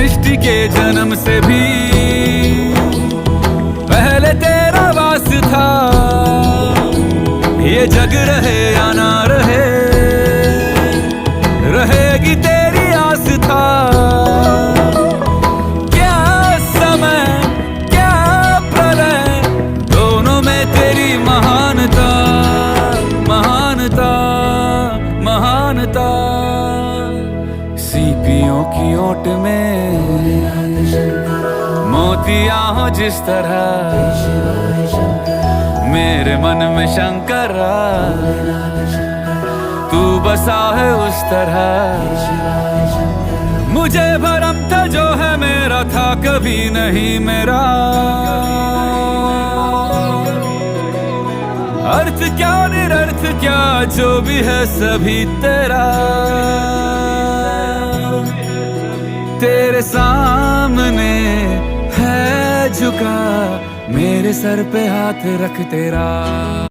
सृष्टि के जन्म से भी पहले तेरा वास था। ये जग रहे या ना रहे, रहेगी तेरी आस था। क्या समय क्या प्रलय, दोनों में तेरी महानता, महानता, महानता। सीपियों की ओट में मोतिया हो जिस तरह, मेरे मन में शंकरा तू बसा है उस तरह। मुझे भरम था जो है मेरा था कभी नहीं मेरा। अर्थ क्या निरर्थ क्या जो भी है सभी तेरा। तेरे सामने है झुका, मेरे सर पे हाथ रख तेरा।